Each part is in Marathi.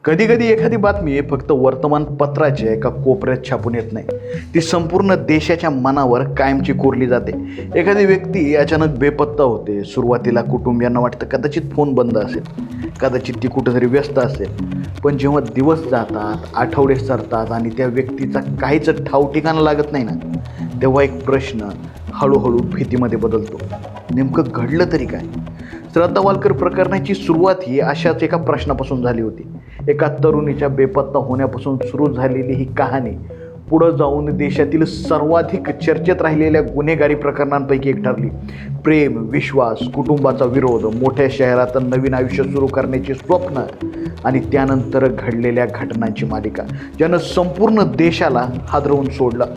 कधी कधी एखादी बातमी फक्त वर्तमानपत्राच्या एका कोपऱ्यात छापून येत नाही, ती संपूर्ण देशाच्या मनावर कायमची कोरली जाते. एखादी व्यक्ती अचानक बेपत्ता होते. सुरुवातीला कुटुंबियांना वाटतं कदाचित फोन बंद असेल, कदाचित ती कुठेतरी व्यस्त असेल. पण जेव्हा दिवस जातात, आठवडे सरतात आणि त्या व्यक्तीचा काहीच ठाव ठिकाणा लागत नाही ना, तेव्हा एक प्रश्न हळूहळू भीतीमध्ये बदलतो. नेमकं घडलं तरी काय? श्रद्धा वालकर प्रकरणाची सुरुवात ही अशाच एका प्रश्नापासून झाली होती. एका तरुणीच्या बेपत्ता होण्यापासून सुरू झालेली ही कहाणी पुढं जाऊन देशातील सर्वाधिक चर्चेत राहिलेल्या गुन्हेगारी प्रकरणांपैकी एक ठरली. प्रेम, विश्वास, कुटुंबाचा विरोध, मोठ्या शहरात नवीन आयुष्य सुरू करण्याची स्वप्न आणि त्यानंतर घडलेल्या घटनांची मालिका, ज्यानं संपूर्ण देशाला हादरवून सोडलं.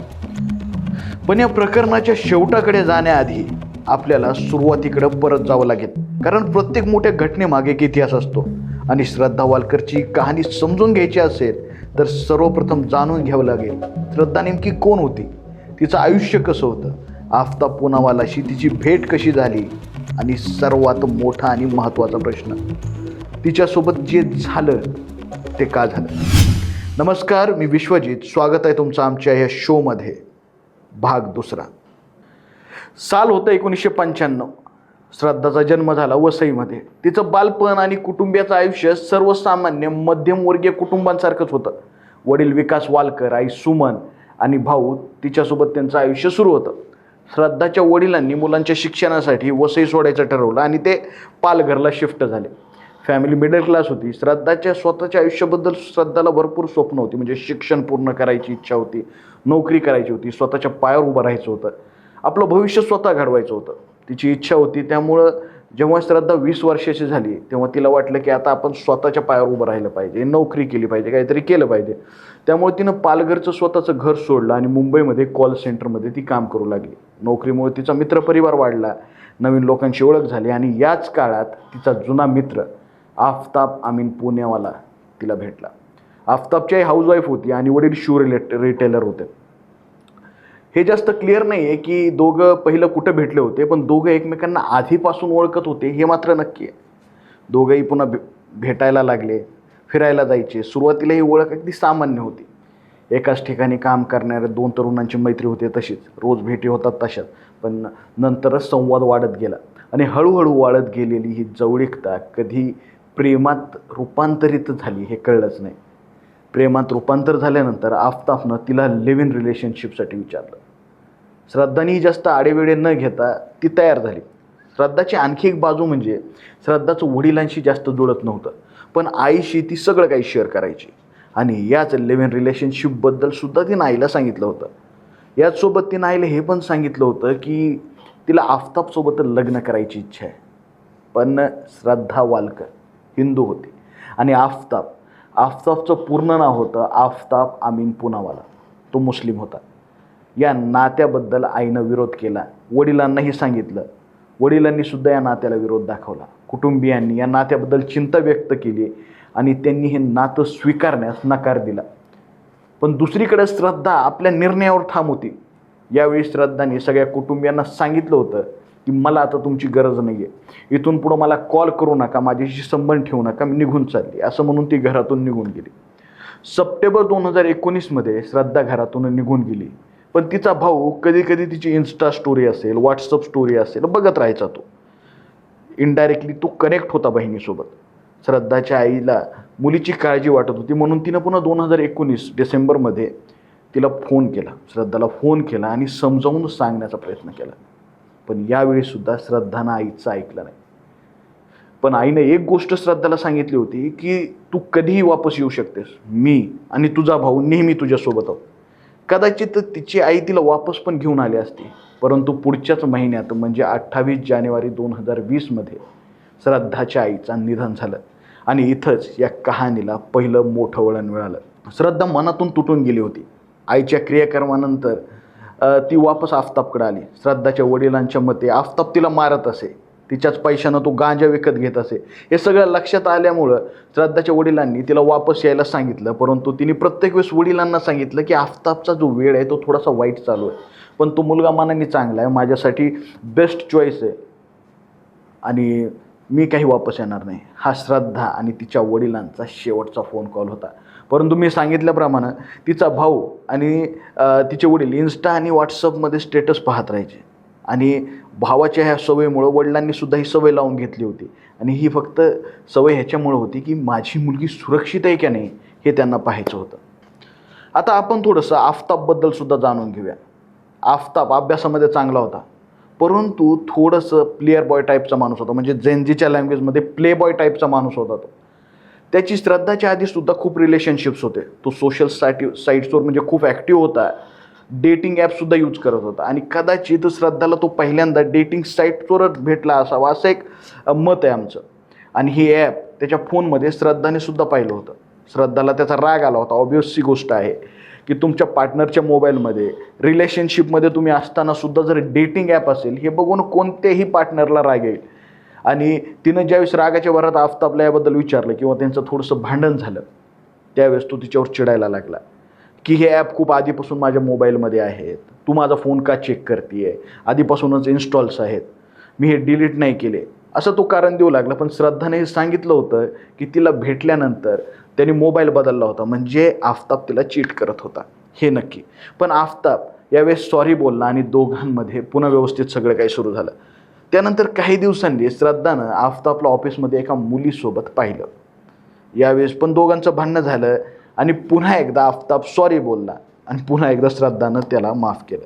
पण या प्रकरणाच्या शेवटाकडे जाण्याआधी आपल्याला सुरुवातीकडे परत जावं लागेल, कारण प्रत्येक मोठ्या घटनेमागे एक इतिहास असतो. आणि श्रद्धा वालकरची कहाणी समजून घ्यायची असेल तर सर्वप्रथम जाणून घ्यावं लागेल श्रद्धा नेमकी कोण होती, तिचं आयुष्य कसं होतं, आफताब पूनावालाशी तिची भेट कशी झाली आणि सर्वात मोठा आणि महत्त्वाचा प्रश्न, तिच्यासोबत जे झालं ते का झालं. नमस्कार, मी विश्वजित. स्वागत आहे तुमचं आमच्या या शोमध्ये. भाग दुसरा. साल होतं 1995. श्रद्धाचा जन्म झाला वसईमध्ये. तिचं बालपण आणि कुटुंबियाचं आयुष्य सर्वसामान्य मध्यमवर्गीय कुटुंबांसारखंच होतं. वडील विकास वालकर, आई सुमन आणि भाऊ तिच्यासोबत त्यांचं आयुष्य सुरू होतं. श्रद्धाच्या वडिलांनी मुलांच्या शिक्षणासाठी वसई सोडायचं ठरवलं आणि ते पालघरला शिफ्ट झाले. फॅमिली मिडल क्लास होती. श्रद्धाच्या स्वतःच्या आयुष्याबद्दल श्रद्धाला भरपूर स्वप्न होती. म्हणजे शिक्षण पूर्ण करायची इच्छा होती, नोकरी करायची होती, स्वतःच्या पायावर उभं राहायचं होतं, आपलं भविष्य स्वतः घडवायचं होतं, तिची इच्छा होती. त्यामुळं जेव्हा श्रद्धा 20 वर्षाची झाली तेव्हा तिला वाटलं की आता आपण स्वतःच्या पायावर उभं राहिलं पाहिजे, नोकरी केली पाहिजे, काहीतरी केलं पाहिजे. त्यामुळे तिनं पालघरचं स्वतःचं घर सोडलं आणि मुंबईमध्ये कॉल सेंटरमध्ये ती काम करू लागली. नोकरीमुळे तिचा मित्रपरिवार वाढला, नवीन लोकांची ओळख झाली आणि याच काळात तिचा जुना मित्र आफताब अमीन पुणेवाला तिला भेटला. आफताबची आई हाऊसवाईफ होती आणि वडील शू रिटेलर होते. हे जास्त क्लिअर नाही आहे की दोघं पहिलं कुठं भेटले होते, पण दोघं एकमेकांना आधीपासून ओळखत होते हे मात्र नक्की आहे. दोघंही पुन्हा भेटायला लागले, फिरायला जायचे. सुरुवातीला ही ओळख अगदी सामान्य होती. एकाच ठिकाणी काम करणाऱ्या दोन तरुणांची मैत्री होते तशीच, रोज भेटी होतात तशाच. पण नंतरच संवाद वाढत गेला आणि हळूहळू वाढत गेलेली ही जवळीकता कधी प्रेमात रूपांतरित झाली हे कळलंच नाही. प्रेमात रूपांतर झाल्यानंतर आफताबनं तिला लिव्ह इन रिलेशनशिपसाठी विचारलं. श्रद्धानी जास्त आडेवेडे न घेता ती तयार झाली. श्रद्धाची आणखी एक बाजू म्हणजे श्रद्धाचं वडिलांशी जास्त जुळत नव्हतं, पण आईशी ती सगळं काही शेअर करायची आणि याच लिव्ह इन रिलेशनशिपबद्दल सुद्धा तिनं आईला सांगितलं होतं. याचसोबत तिनं आईला हे पण सांगितलं होतं की तिला आफताबसोबत लग्न करायची इच्छा आहे. पण श्रद्धा वालकर हिंदू होती आणि आफताबचं पूर्ण नाव होतं आफताब अमीन पुनावाला, तो मुस्लिम होता. या नात्याबद्दल आईनं विरोध केला, वडिलांनाही सांगितलं. वडिलांनी सुद्धा या नात्याला विरोध दाखवला. कुटुंबियांनी या नात्याबद्दल चिंता व्यक्त केली आणि त्यांनी हे नातं स्वीकारण्यास नकार दिला. पण दुसरीकडे श्रद्धा आपल्या निर्णयावर ठाम होती. यावेळी श्रद्धाने सगळ्या कुटुंबियांना सांगितलं होतं की मला आता तुमची गरज नाही आहे, इथून पुढं मला कॉल करू नका, माझ्याशी संबंध ठेवू नका, मी निघून चालली, असं म्हणून ती घरातून निघून गेली. सप्टेंबर 2019 श्रद्धा घरातून निघून गेली. पण तिचा भाऊ कधी कधी तिची इन्स्टा स्टोरी असेल, व्हॉट्सअप स्टोरी असेल बघत राहायचा. तो इनडायरेक्टली तो कनेक्ट होता बहिणीसोबत. श्रद्धाच्या आईला मुलीची काळजी वाटत होती म्हणून तिनं पुन्हा 2019 डिसेंबरमध्ये तिला फोन केला, श्रद्धाला फोन केला आणि समजावून सांगण्याचा प्रयत्न केला. पण यावेळीसुद्धा श्रद्धानं आईचं ऐकलं नाही. पण आईनं एक गोष्ट श्रद्धाला सांगितली होती की तू कधीही वापस येऊ शकतेस, मी आणि तुझा भाऊ नेहमी तुझ्यासोबत आहोत. कदाचित तिची आई तिला वापस पण घेऊन आली असती, परंतु पुढच्याच महिन्यात म्हणजे 28 जानेवारी 2020 श्रद्धाच्या आईचं निधन झालं आणि इथंच या कहाणीला पहिलं मोठं वळण मिळालं. श्रद्धा मनातून तुटून गेली होती. आईच्या क्रियाकर्मानंतर ती वापस आफताबकडे आली. श्रद्धाच्या वडिलांच्या मते आफताब तिला मारत असे, तिच्याच पैशानं तो गांजा विकत घेत असे. हे सगळं लक्षात आल्यामुळं श्रद्धाच्या वडिलांनी तिला वापस यायला सांगितलं. परंतु तिने प्रत्येक वेळेस वडिलांना सांगितलं की आफताबचा जो वेळ आहे तो थोडासा वाईट चालू आहे, पण तो मुलगा मनाने चांगला आहे, माझ्यासाठी बेस्ट चॉईस आहे आणि मी काही वापस येणार नाही. हा श्रद्धा आणि तिच्या वडिलांचा शेवटचा फोन कॉल होता. परंतु मी सांगितल्याप्रमाणे तिचा भाऊ आणि तिचे वडील इन्स्टा आणि व्हॉट्सअपमध्ये स्टेटस पाहत राहायचे आणि भावाच्या ह्या सवयीमुळं वडिलांनीसुद्धा ही सवय लावून घेतली होती. आणि ही फक्त सवय ह्याच्यामुळं होती की माझी मुलगी सुरक्षित आहे का नाही हे त्यांना पाहायचं होतं. आता आपण थोडंसं आफताबबद्दल जाणून घेऊया. आफताब अभ्यासामध्ये चांगला होता, परंतु थोडंसं प्लेयर बॉय टाईपचा माणूस होता. म्हणजे जेनजीच्या लँग्वेजमध्ये प्ले बॉय टाईपचा माणूस होता तो. त्याची श्रद्धाच्या आधीसुद्धा खूप रिलेशनशिप्स होते. तो सोशल साईट्सवर म्हणजे खूप ॲक्टिव्ह होता. डेटिंग ॲपसुद्धा यूज करत होता आणि कदाचित श्रद्धाला तो पहिल्यांदा डेटिंग साईट्सवरच भेटला असावा असं एक मत आहे आमचं. आणि ही ॲप त्याच्या फोनमध्ये श्रद्धाने सुद्धा पाहिलं होतं. श्रद्धाला त्याचा राग आला होता. ऑब्व्हियसली गोष्ट आहे की तुमच्या पार्टनरच्या मोबाईलमध्ये रिलेशनशिपमध्ये तुम्ही असतानासुद्धा जर डेटिंग ॲप असेल हे बघून कोणत्याही पार्टनरला राग येईल. आणि तिनं ज्यावेळेस रागाच्या भरात आफताबला याबद्दल विचारलं किंवा त्यांचं थोडंसं भांडण झालं त्यावेळेस तो तिच्यावर चिडायला लागला की हे ॲप खूप आधीपासून माझ्या मोबाईलमध्ये आहेत, तू माझा फोन का चेक करते, आधीपासूनच इन्स्टॉल्स आहेत, मी हे डिलीट नाही केले, असं तो कारण देऊ लागला. पण श्रद्धाने हे सांगितलं होतं की तिला भेटल्यानंतर त्याने मोबाईल बदलला होता, म्हणजे आफताब तिला चीट करत होता हे नक्की. पण आफताब यावेळेस सॉरी बोलला आणि दोघांमध्ये पुन्हा व्यवस्थित सगळं काही सुरू झालं. त्यानंतर काही दिवसांनी श्रद्धानं आफताबला ऑफिसमध्ये एका मुलीसोबत पाहिलं. यावेळेस पण दोघांचं भांडणं झालं आणि पुन्हा एकदा आफताब सॉरी बोलला आणि पुन्हा एकदा श्रद्धानं त्याला माफ केलं.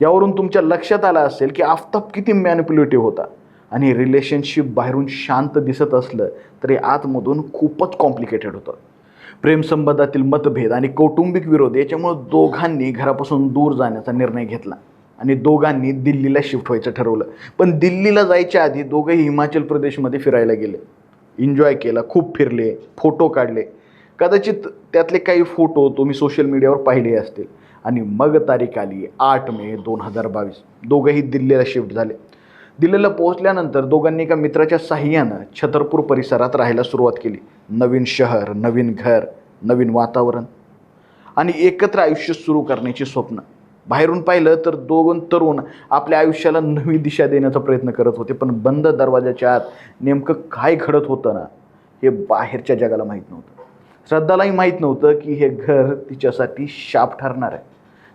यावरून तुमच्या लक्षात आलं असेल की आफताब किती मॅनिप्युलेटिव्ह होता. आणि रिलेशनशिप बाहेरून शांत दिसत असलं तरी आतमधून खूपच कॉम्प्लिकेटेड होतं. प्रेमसंबंधातील मतभेद आणि कौटुंबिक विरोध याच्यामुळे दोघांनी घरापासून दूर जाण्याचा निर्णय घेतला आणि दोघांनी दिल्लीला शिफ्ट व्हायचं ठरवलं. पण दिल्लीला जायच्या आधी दोघंही हिमाचल प्रदेशमध्ये फिरायला गेले, एन्जॉय केला, खूप फिरले, फोटो काढले. कदाचित त्यातले काही फोटो तुम्ही सोशल मीडियावर पाहिले असतील. आणि मग तारीख आली 8 मे 2022. दोघंही दिल्लीला शिफ्ट झाले. दिल्लीला पोहोचल्यानंतर दोघांनी एका मित्राच्या साह्यानं छतरपूर परिसरात राहायला सुरुवात केली. नवीन शहर, नवीन घर, नवीन वातावरण आणि एकत्र आयुष्य सुरू करण्याची स्वप्न. बाहेरून पाहिलं तर दोन तरुण आपल्या आयुष्याला नवी दिशा देण्याचा प्रयत्न करत होते. पण बंद दरवाजाच्या आत नेमकं काय घडत होतं ना हे बाहेरच्या जगाला माहीत नव्हतं. श्रद्धालाही माहीत नव्हतं की हे घर तिच्यासाठी शाप ठरणार आहे.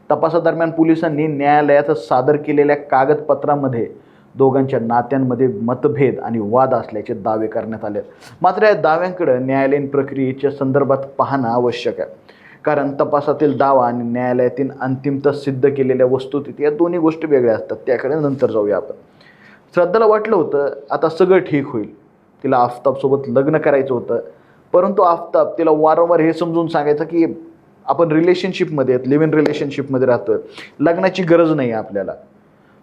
तपासादरम्यान पोलिसांनी न्यायालयात सादर केलेल्या कागदपत्रामध्ये दोघांच्या नात्यांमध्ये मतभेद आणि वाद असल्याचे दावे करण्यात आले. मात्र या दाव्यांकडे न्यायालयीन प्रक्रियेच्या संदर्भात पाहणं आवश्यक आहे. कारण तपासातील दावा आणि न्यायालयातील अंतिमतः सिद्ध केलेल्या वस्तुस्थिती या दोन्ही गोष्टी वेगळ्या असतात. त्याकडे नंतर जाऊया आपण. श्रद्धाला वाटलं होतं आता सगळं ठीक होईल. तिला आफताबसोबत लग्न करायचं होतं. परंतु आफताब तिला वारंवार हे समजून सांगायचं की आपण रिलेशनशिपमध्ये आहेत, लिव्ह इन रिलेशनशिपमध्ये राहतोय, लग्नाची गरज नाही आहे आपल्याला.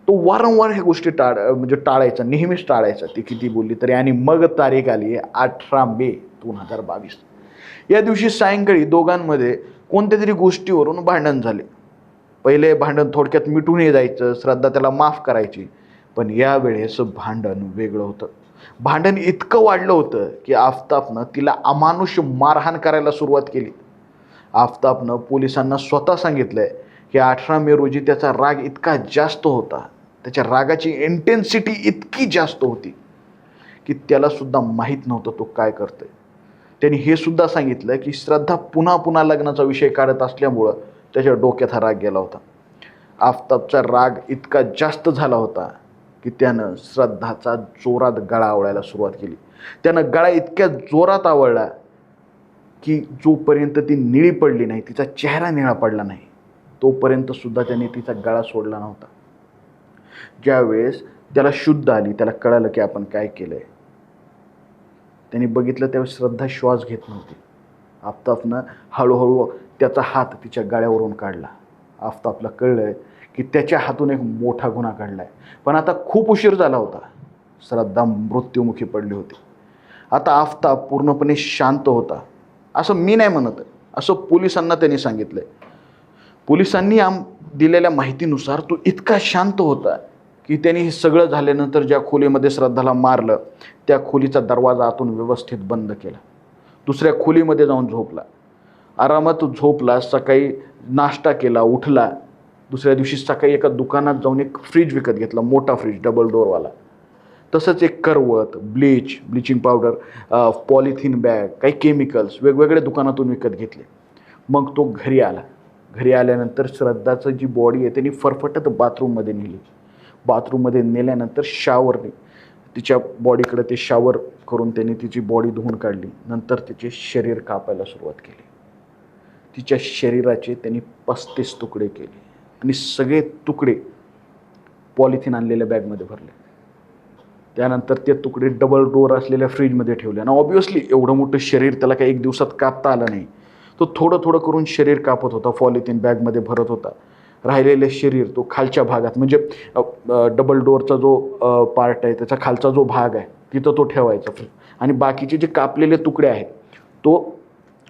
तो वारंवार ह्या गोष्टी टाळायचा, नेहमीच टाळायचा ती किती बोलली तरी. आणि मग तारीख आली 18 मे 2022. या दिवशी सायंकाळी दोघांमध्ये कोणत्या तरी गोष्टीवरून भांडण झाले. पहिले भांडण थोडक्यात मिटूनही जायचं, श्रद्धा त्याला माफ करायची. पण यावेळेस भांडण वेगळं होतं. भांडण इतकं वाढलं होतं की आफताबनं तिला अमानुष मारहाण करायला सुरुवात केली. आफताबनं पोलिसांना स्वतः सांगितलंय की 18 मे रोजी त्याचा राग इतका जास्त होता, त्याच्या रागाची इंटेन्सिटी इतकी जास्त होती की त्यालासुद्धा माहीत नव्हतं तो काय करतोय. त्यांनी हे सुद्धा सांगितलं की श्रद्धा पुन्हा पुन्हा लग्नाचा विषय काढत असल्यामुळं त्याच्या डोक्यात हा राग गेला होता. आफताबचा राग इतका जास्त झाला होता की त्यानं श्रद्धाचा जोरात गळा आवळायला सुरुवात केली. त्यानं गळा इतक्या जोरात आवळला की जोपर्यंत ती निळी पडली नाही, तिचा चेहरा निळा पडला नाही, तोपर्यंत सुद्धा त्याने तिचा गळा सोडला नव्हता. ज्यावेळेस त्याला शुद्ध आली, त्याला कळालं की आपण काय केलंय, त्यांनी बघितलं त्यावेळेस श्रद्धा श्वास घेत नव्हती. आफताबनं हळूहळू त्याचा हात तिच्या गळ्यावरून काढला. आफताबला कळलं की त्याच्या हातून एक मोठा गुन्हा घडलाय. पण आता खूप उशीर झाला होता. श्रद्धा मृत्युमुखी पडली होती. आता आफताब पूर्णपणे शांत होता असं मी नाही म्हणत, असं पोलिसांना त्यांनी सांगितलंय. पोलिसांनी दिलेल्या माहितीनुसार तो इतका शांत होता की त्यांनी हे सगळं झाल्यानंतर ज्या खोलीमध्ये श्रद्धाला मारलं त्या खोलीचा दरवाजा आतून व्यवस्थित बंद केला. दुसऱ्या खोलीमध्ये जाऊन झोपला. आरामात झोपला. सकाळी नाश्ता केला, उठला. दुसऱ्या दिवशी सकाळी एका दुकानात जाऊन एक फ्रीज विकत घेतला, मोठा फ्रीज, डबल डोअरवाला. तसंच एक करवत, ब्लिचिंग पावडर, पॉलिथिन बॅग, काही केमिकल्स वेगवेगळ्या दुकानातून विकत घेतले. मग तो घरी आला. घरी आल्यानंतर श्रद्धाचं जी बॉडी आहे त्यांनी फरफटत बाथरूममध्ये नेली. बाथरूममध्ये नेल्यानंतर शॉवरने तिच्या बॉडीकडे ते शॉवर करून त्यांनी तिची बॉडी धुवून काढली. नंतर तिचे शरीर कापायला सुरुवात केली. तिच्या शरीराचे त्यांनी 35 तुकडे केले आणि सगळे तुकडे पॉलिथिन आणलेल्या बॅगमध्ये भरले. त्यानंतर ते तुकडे डबल डोअर असलेल्या फ्रीजमध्ये ठेवले. आणि ऑब्व्हियसली एवढं मोठं शरीर त्याला काही एक दिवसात कापता आलं नाही. तो थोडं थोडं करून शरीर कापत होता, पॉलिथिन बॅगमध्ये भरत होता. राहिलेले शरीर तो खालच्या भागात म्हणजे डबल डोअरचा जो पार्ट आहे त्याचा खालचा जो भाग आहे तिथं तो ठेवायचा आणि बाकीचे जे कापलेले तुकडे आहेत तो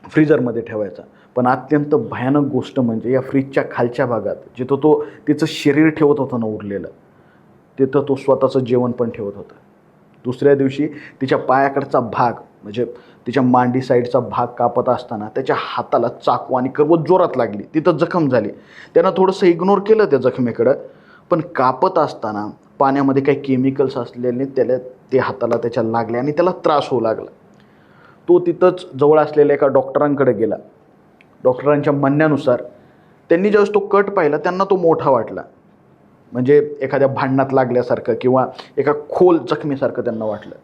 फ्रीजरमध्ये ठेवायचा. पण अत्यंत भयानक गोष्ट म्हणजे या फ्रीजच्या खालच्या भागात जिथं तो तिचं शरीर ठेवत होता ना उरलेलं, तिथं तो स्वतःचं जेवण पण ठेवत होता. दुसऱ्या दिवशी तिच्या पायाकडचा भाग म्हणजे तिच्या मांडी साईडचा भाग कापत असताना त्याच्या हाताला चाकू आणि करवत जोरात लागली. तिथं जखम झाली. त्यानं थोडंसं इग्नोर केलं त्या जखमेकडं, पण कापत असताना पाण्यामध्ये काही केमिकल्स असलेले त्याला ते हाताला त्याच्या लागले आणि त्याला त्रास होऊ लागला. तो तिथंच जवळ असलेल्या एका डॉक्टरांकडे गेला. डॉक्टरांच्या म्हणण्यानुसार त्यांनी ज्यावेळेस तो कट पाहिला त्यांना तो मोठा वाटला, म्हणजे एखाद्या भांडणात लागल्यासारखं किंवा एका खोल जखमीसारखं त्यांना वाटलं.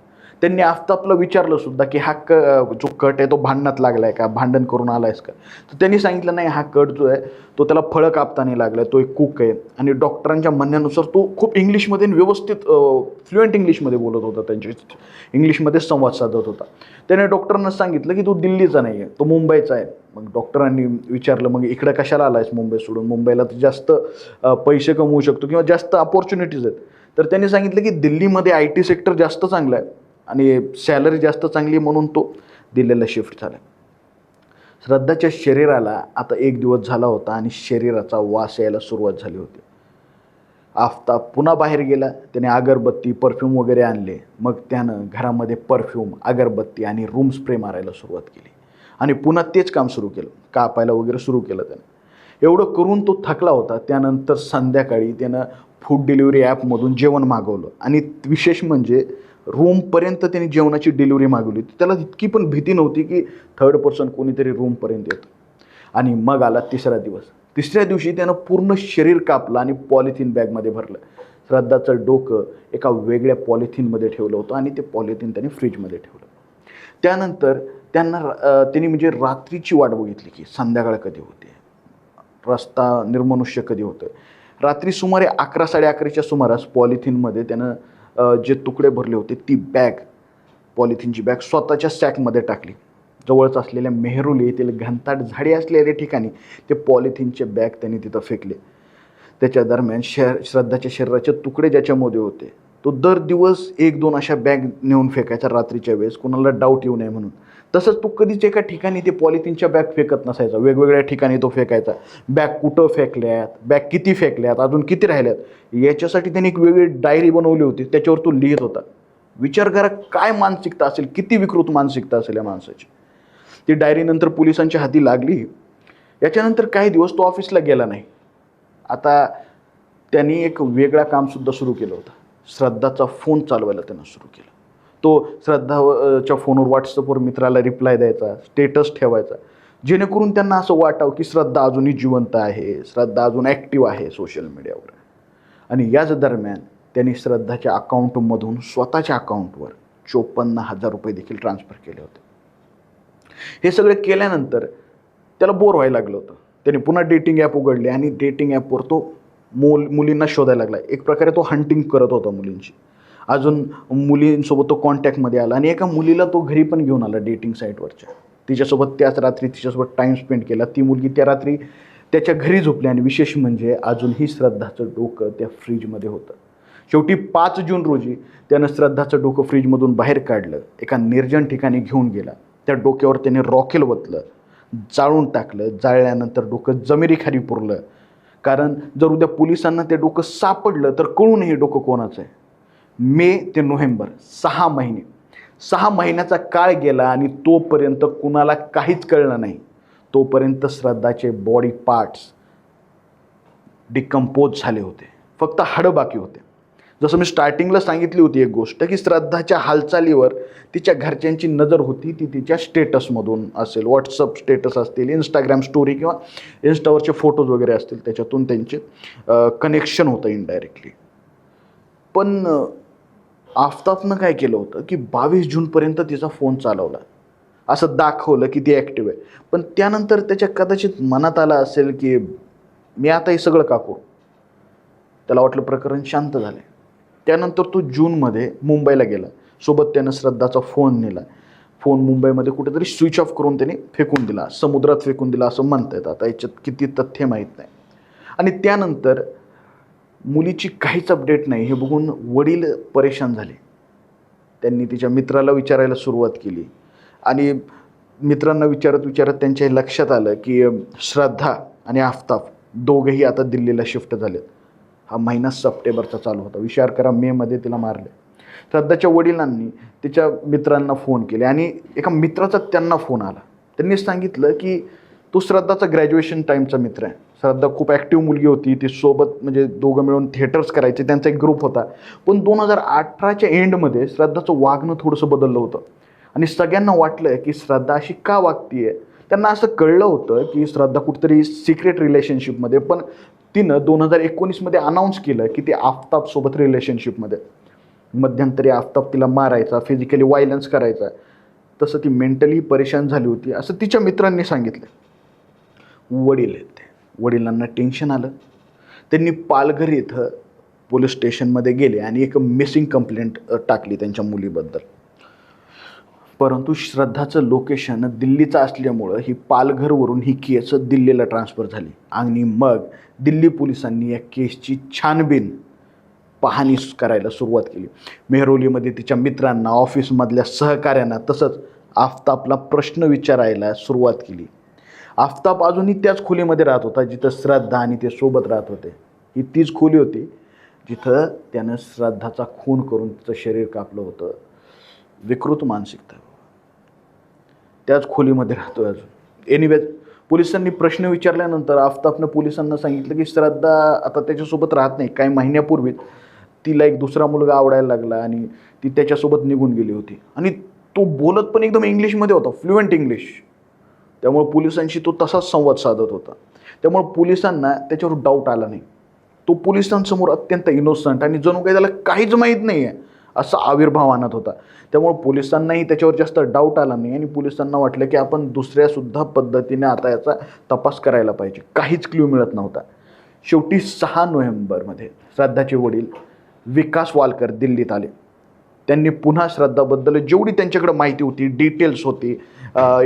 त्यांनी आफताबला विचारलं सुद्धा की हा जो कट आहे तो भांडणात लागला आहे का, भांडण करून आला आहेस का. तर त्यांनी सांगितलं नाही, हा कट जो आहे तो त्याला फळं कापताना लागला आहे, तो एक कुक आहे. आणि डॉक्टरांच्या म्हणण्यानुसार तो खूप इंग्लिशमध्ये व्यवस्थित फ्लुएंट इंग्लिशमध्ये बोलत होता, त्यांची इंग्लिशमध्ये संवाद साधत होता. त्याने डॉक्टरांना सांगितलं की तो दिल्लीचा नाही आहे, तो मुंबईचा आहे. मग डॉक्टरांनी विचारलं, मग इकडे कशाला आला आहेस मुंबई सोडून, मुंबईला तर जास्त पैसे कमवू शकतो किंवा जास्त अपॉर्च्युनिटीज आहेत. तर त्यांनी सांगितलं की दिल्लीमध्ये IT सेक्टर जास्त चांगलं आहे आणि सॅलरी जास्त चांगली म्हणून तो दिल्लीला शिफ्ट झाला. श्रद्धाच्या शरीराला आता 1 दिवस झाला होता आणि शरीराचा वास यायला सुरुवात झाली होती. आफताब पुन्हा बाहेर गेला. त्याने अगरबत्ती, परफ्यूम वगैरे आणले. मग त्यानं घरामध्ये परफ्यूम, अगरबत्ती आणि रूम स्प्रे मारायला सुरुवात केली आणि पुन्हा तेच काम सुरू केलं, कापायला वगैरे सुरू केलं त्यानं. एवढं करून तो थकला होता. त्यानंतर संध्याकाळी त्यानं फूड डिलिव्हरी ॲपमधून जेवण मागवलं आणि विशेष म्हणजे रूमपर्यंत त्यांनी जेवणाची डिलिव्हरी मागवली. त्याला इतकी पण भीती नव्हती की थर्ड पर्सन कोणीतरी रूमपर्यंत येतं. आणि मग आला तिसरा दिवस. तिसऱ्या दिवशी त्यानं पूर्ण शरीर कापलं आणि पॉलिथिन बॅगमध्ये भरलं. श्रद्धाचं डोकं एका वेगळ्या पॉलिथिनमध्ये ठेवलं होतं आणि ते पॉलिथिन त्याने फ्रीजमध्ये ठेवलं. त्यानंतर त्यांनी म्हणजे रात्रीची वाट बघितली की संध्याकाळ कधी होते, रस्ता निर्मनुष्य कधी होतं. रात्री सुमारे 11, 11:30च्या सुमारास पॉलिथिनमध्ये त्यानं जे तुकडे भरले होते ती बॅग, पॉलिथिनची बॅग स्वतःच्या सॅकमध्ये टाकली. जवळच असलेल्या मेहरुली येथील घनदाट झाडे असलेल्या ठिकाणी ते पॉलिथिनचे बॅग त्यांनी तिथं फेकले. त्याच्या दरम्यान श्रद्धाच्या शरीराचे तुकडे ज्याच्यामध्ये होते तो दर दिवस 1-2 अशा बॅग नेऊन फेकायचा रात्रीच्या वेळेस, कोणाला डाऊट येऊ नये म्हणून. तसंच तो कधीच एका ठिकाणी ते पॉलिथिनच्या बॅग फेकत नसायचा, वेगवेगळ्या ठिकाणी तो फेकायचा. बॅग कुठं फेकल्यात, बॅग किती फेकल्यात, अजून किती राहिल्यात, याच्यासाठी त्यांनी एक वेगळी डायरी बनवली होती, त्याच्यावर तो लिहित होता. विचार करा काय मानसिकता असेल, किती विकृत मानसिकता असेल या माणसाची. ती डायरी नंतर पोलिसांच्या हाती लागली. याच्यानंतर काही दिवस तो ऑफिसला गेला नाही. आता त्यांनी एक वेगळं कामसुद्धा सुरू केलं होतं. श्रद्धाचा फोन चालवायला त्यानं सुरू केलं. तो श्रद्धाच्या फोनवर व्हॉट्सअपवर मित्राला रिप्लाय द्यायचा, स्टेटस ठेवायचा, जेणेकरून त्यांना असं वाटावं की श्रद्धा अजूनही जिवंत आहे, श्रद्धा अजून ॲक्टिव्ह आहे सोशल मीडियावर. आणि याच दरम्यान त्यांनी श्रद्धाच्या अकाउंटमधून स्वतःच्या अकाउंटवर 54,000 रुपये देखील ट्रान्सफर केले होते. हे सगळं केल्यानंतर त्याला बोर व्हायला लागलं होतं. त्याने पुन्हा डेटिंग ॲप उघडले आणि डेटिंग ॲपवर तो मुलींना शोधायला लागला. एक प्रकारे तो हंटिंग करत होता मुलींची. अजून मुलींसोबत तो कॉन्टॅक्टमध्ये आला आणि एका मुलीला तो घरी पण घेऊन आला डेटिंग साईटवरच्या. तिच्यासोबत त्याच रात्री तिच्यासोबत टाईम स्पेंड केला. ती मुलगी त्या रात्री त्याच्या घरी झोपली आणि विशेष म्हणजे अजूनही श्रद्धाचं डोकं त्या फ्रीजमध्ये होतं. शेवटी 5 जून रोजी त्यानं श्रद्धाचं डोकं फ्रीजमधून बाहेर काढलं, एका निर्जन ठिकाणी घेऊन गेला. त्या डोक्यावर त्याने रॉकेल ओतलं, जाळून टाकलं. जाळल्यानंतर डोकं जमिनीखाली पुरलं. कारण जर उद्या पोलिसांना ते डोकं सापडलं तर कळू नये हे डोकं कोणाचं आहे. मे ते नोव्हेंबर 6 महिने, 6 महिन्याचा काळ गेला आणि तोपर्यंत कुणाला काहीच कळलं नाही. तोपर्यंत श्रद्धाचे बॉडी पार्ट्स डिकम्पोज झाले होते, फक्त हाडं बाकी होते. जसं मी स्टार्टिंगला सांगितली होती एक गोष्ट, की श्रद्धाच्या हालचालीवर तिच्या घरच्यांची नजर होती, ती तिच्या स्टेटसमधून असेल, व्हॉट्सअप स्टेटस असतील, इंस्टाग्राम स्टोरी किंवा इन्स्टावरचे फोटोज वगैरे असतील, त्याच्यातून त्यांचे कनेक्शन होतं इनडायरेक्टली. पण आफताबनं काय केलं होतं की 22 जूनपर्यंत तिचा फोन चालवला, असं दाखवलं की ती ॲक्टिव्ह आहे. पण त्यानंतर त्याच्या कदाचित मनात आलं असेल की मी आता हे सगळं का करू. त्याला वाटलं प्रकरण शांत झालं. त्यानंतर तो जूनमध्ये मुंबईला गेला. सोबत त्यानं श्रद्धाचा फोन नेला. फोन मुंबईमध्ये कुठेतरी स्विच ऑफ करून त्याने फेकून दिला, समुद्रात फेकून दिला असं म्हणता येतं. आता याच्यात किती तथ्य माहीत नाही. आणि त्यानंतर मुलीची काहीच अपडेट नाही हे बघून वडील परेशान झाले. त्यांनी तिच्या मित्राला विचारायला सुरुवात केली आणि मित्रांना विचारत त्यांच्या लक्षात आलं की श्रद्धा आणि आफताब दोघेही आता दिल्लीला शिफ्ट झालेत. हा महिना सप्टेंबरचा चालू होता. विचार करा, मेमध्ये तिला मारले. श्रद्धाच्या वडिलांनी तिच्या मित्रांना फोन केले आणि एका मित्राचा त्यांना फोन आला. त्यांनी सांगितलं की तो श्रद्धाचा ग्रॅज्युएशन टाईमचा मित्र आहे. श्रद्धा खूप ॲक्टिव्ह मुलगी होती. ती सोबत म्हणजे दोघं मिळून थिएटर्स करायचे, त्यांचा एक ग्रुप होता. पण 2018च्या एंडमध्ये श्रद्धाचं वागणं थोडंसं बदललं होतं आणि सगळ्यांना वाटलं की श्रद्धा अशी का वागतीये. त्यांना असं कळलं होतं की श्रद्धा कुठेतरी सिक्रेट रिलेशनशिपमध्ये, पण तिनं 2019मध्ये अनाऊन्स केलं की ती आफताबसोबत रिलेशनशिपमध्ये. मध्यंतरी आफताब तिला मारायचा, फिजिकली व्हायलन्स करायचा. तसं ती मेंटली परेशान झाली होती असं तिच्या मित्रांनी सांगितलं. वडील आहेत, वडिलांना टेन्शन आलं. त्यांनी पालघर इथं पोलीस स्टेशनमध्ये गेले आणि एक मिसिंग कंप्लेंट टाकली त्यांच्या मुलीबद्दल. परंतु श्रद्धाचं लोकेशन दिल्लीचं असल्यामुळं ही पालघरवरून ही केस दिल्लीला ट्रान्सफर झाली आणि मग दिल्ली पोलिसांनी या केसची छानबीन पाहणी करायला सुरुवात केली. मेहरौलीमध्ये तिच्या मित्रांना, ऑफिसमधल्या सहकाऱ्यांना, तसंच आफताबला प्रश्न विचारायला सुरुवात केली. आफताब अजूनही त्याच खोलीमध्ये राहत होता जिथं श्रद्धा आणि ते सोबत राहत होते. ही तीच खोली होती जिथं त्यानं श्रद्धाचा खून करून तिचं शरीर कापलं होतं. विकृत मानसिकता. त्याच खोलीमध्ये राहतोय अजून. एनिवेज, पोलिसांनी प्रश्न विचारल्यानंतर आफताबनं पोलिसांना सांगितलं की श्रद्धा आता त्याच्यासोबत राहत नाही. काही महिन्यापूर्वीच तिला एक दुसरा मुलगा आवडायला लागला आणि ती त्याच्यासोबत निघून गेली होती. आणि तो बोलत पण एकदम इंग्लिशमध्ये होता, फ्लुएंट इंग्लिश. त्यामुळे पोलिसांशी तो तसाच संवाद साधत होता. त्यामुळे पोलिसांना त्याच्यावर डाऊट आला नाही. तो पोलिसांसमोर अत्यंत इनोसंट आणि जणू काही त्याला काहीच माहीत नाही आहे असा आविर्भाव आणत होता. त्यामुळे पोलिसांनाही त्याच्यावर जास्त डाऊट आला नाही आणि पोलिसांना वाटलं की आपण दुसऱ्यासुद्धा पद्धतीने आता याचा तपास करायला पाहिजे. काहीच क्ल्यू मिळत नव्हता. शेवटी 6 नोव्हेंबरमध्ये श्रद्धाचे वडील विकास वालकर दिल्लीत आले. त्यांनी पुन्हा श्रद्धाबद्दल जेवढी त्यांच्याकडे माहिती होती, डिटेल्स होती,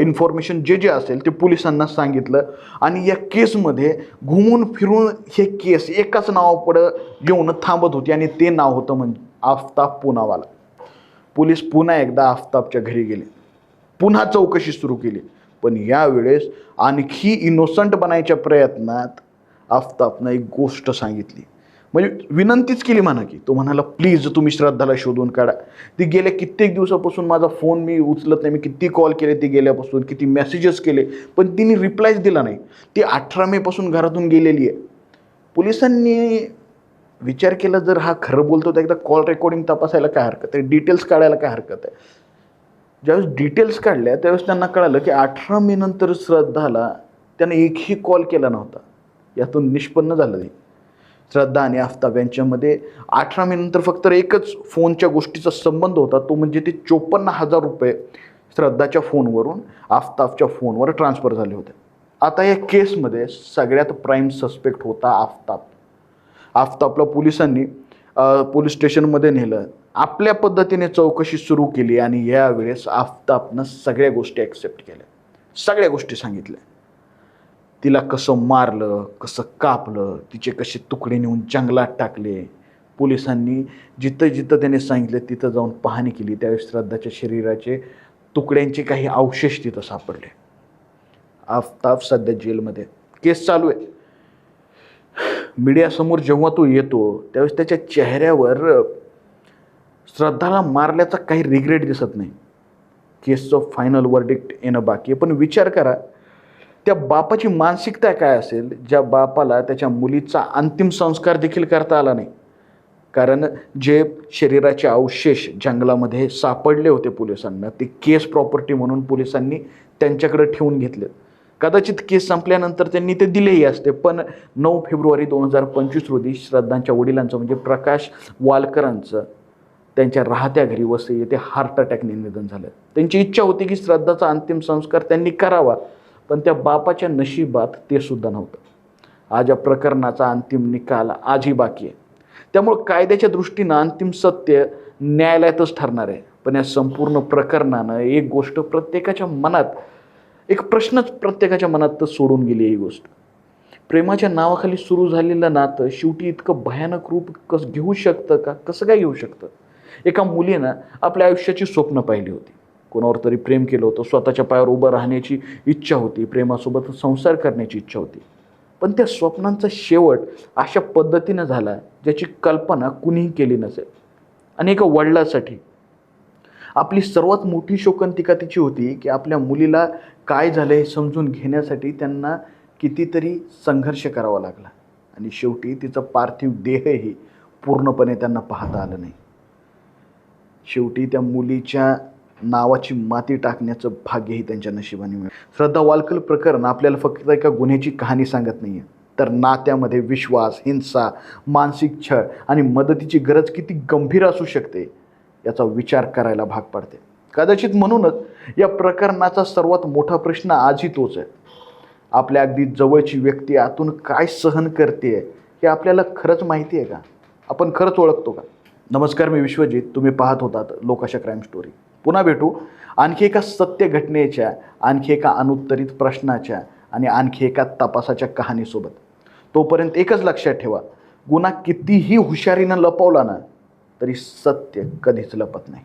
इन्फॉर्मेशन जे असेल ते पोलिसांना सांगितलं. आणि या केसमध्ये घुमून फिरून हे केस एकाच नावापुढं येऊन थांबत होती आणि ते नाव होतं म्हणजे आफताब पूनावाला. पोलीस पुन्हा एकदा आफताबच्या घरी गेले, पुन्हा चौकशी सुरू केली. पण यावेळेस आणखी इनोसंट बनायच्या प्रयत्नात आफताबनं एक गोष्ट सांगितली, म्हणजे विनंतीच केली म्हणा की. तो म्हणाला, प्लीज तुम्ही श्रद्धाला शोधून काढा. ती गेल्या कित्येक दिवसापासून माझा फोन मी उचलत नाही. मी किती कॉल केले ती गेल्यापासून, किती मेसेजेस केले, पण तिने रिप्लायच दिला नाही. ती 18 मेपासून घरातून गेलेली आहे. पोलिसांनी विचार केला, जर हा खरं बोलतो तर एकदा कॉल रेकॉर्डिंग तपासायला काय हरकत आहे, डिटेल्स काढायला काय हरकत आहे. ज्यावेळेस डिटेल्स काढल्या त्यावेळेस त्यांना कळालं की 18 मे नंतर श्रद्धाला त्याने एकही कॉल केला नव्हता. यातून निष्पन्न झालं नाही श्रद्धा आणि आफताब यांच्यामध्ये 18 मे नंतर फक्त एकच फोनच्या गोष्टीचा संबंध होता. तो म्हणजे ते 54,000 रुपये श्रद्धाच्या फोनवरून आफताबच्या फोनवर ट्रान्सफर झाले होते. आता या केसमध्ये सगळ्यात प्राईम सस्पेक्ट होता आफताब. आफताबला पोलिसांनी पोलीस स्टेशनमध्ये नेलं. आपल्या पद्धतीने चौकशी सुरू केली आणि यावेळेस आफताबनं सगळ्या गोष्टी ॲक्सेप्ट केल्या, सगळ्या गोष्टी सांगितल्या. तिला कसं मारलं, कसं कापलं, तिचे कसे तुकडे नेऊन जंगलात टाकले. पोलिसांनी जिथं जिथं त्याने सांगितलं तिथं जाऊन पाहणी केली. त्यावेळेस श्रद्धाच्या शरीराचे तुकड्यांचे काही अवशेष तिथं सापडले. आफताब सध्या जेलमध्ये, केस चालू आहे. मीडियासमोर जेव्हा तो येतो त्यावेळेस त्याच्या चेहऱ्यावर श्रद्धाला मारल्याचा काही रिग्रेट दिसत नाही. केसचं फायनल वर्डिक्ट येणं बाकी आहे. पण विचार करा, त्या बापाची मानसिकता काय असेल ज्या बापाला त्याच्या मुलीचा अंतिम संस्कार देखील करता आला नाही. कारण जे शरीराचे अवशेष जंगलामध्ये सापडले होते पोलिसांना, ते केस प्रॉपर्टी म्हणून पोलिसांनी त्यांच्याकडे ठेवून घेतले. कदाचित केस संपल्यानंतर त्यांनी ते दिलेही असते, पण 9 फेब्रुवारी 2025 रोजी श्रद्धांच्या वडिलांचं म्हणजे प्रकाश वालकरांचं त्यांच्या राहत्या घरी वसई येथे हार्ट अटॅकने निधन झालं. त्यांची इच्छा होती की श्रद्धाचा अंतिम संस्कार त्यांनी करावा, पण त्या बापाच्या नशिबात ते सुद्धा नव्हतं. आज या प्रकरणाचा अंतिम निकाल आजही बाकी आहे. त्यामुळे कायद्याच्या दृष्टीनं अंतिम सत्य न्यायालयातच ठरणार आहे. पण या संपूर्ण प्रकरणानं एक गोष्ट प्रत्येकाच्या मनात, एक प्रश्नच प्रत्येकाच्या मनात तर सोडून गेली. ही गोष्ट, प्रेमाच्या नावाखाली सुरू झालेलं नातं शेवटी इतकं भयानक रूप कसं घेऊ शकतं का? कसं काय घेऊ शकतं? एका मुलीनं आपल्या आयुष्याची स्वप्न पाहिली होती, कोणावर तरी प्रेम केलं होतं, स्वतःच्या पायावर उभं राहण्याची इच्छा होती, प्रेमासोबत संसार करण्याची इच्छा होती. पण त्या स्वप्नांचा शेवट अशा पद्धतीनं झाला ज्याची कल्पना कुणीही केली नसेल. आणि एका वडिलासाठी आपली सर्वात मोठी शोकांतिका तिची होती की आपल्या मुलीला काय झालं हे समजून घेण्यासाठी त्यांना कितीतरी संघर्ष करावा लागला आणि शेवटी तिचं पार्थिव देहही पूर्णपणे त्यांना पाहता आलं नाही. शेवटी त्या मुलीच्या नावाची माती टाकण्याचं भाग्यही त्यांच्या नशिबाने मिळालं. श्रद्धा वालकर प्रकरण आपल्याला फक्त एका गुन्ह्याची कहाणी सांगत नाही आहे, तर नात्यामध्ये विश्वास, हिंसा, मानसिक छळ आणि मदतीची गरज किती गंभीर असू शकते याचा विचार करायला भाग पाडते. कदाचित म्हणूनच या प्रकरणाचा सर्वात मोठा प्रश्न आजही तोच आहे, आपल्या अगदी जवळची व्यक्ती आतून काय सहन करते हे आपल्याला खरंच माहिती आहे का? आपण खरंच ओळखतो का? नमस्कार, मी विश्वजित. तुम्ही पाहत होतात लोकाशा क्राईम स्टोरी. पुन्हा भेटू आणखी एका सत्य घटनेच्या, आणखी एका अनुत्तरित प्रश्नाच्या आणि आणखी एका तपासाच्या कहाणीसोबत. तोपर्यंत एकच लक्षात ठेवा, गुन्हा कितीही हुशारीनं लपवला ना तरी सत्य कधीच लपत नाही.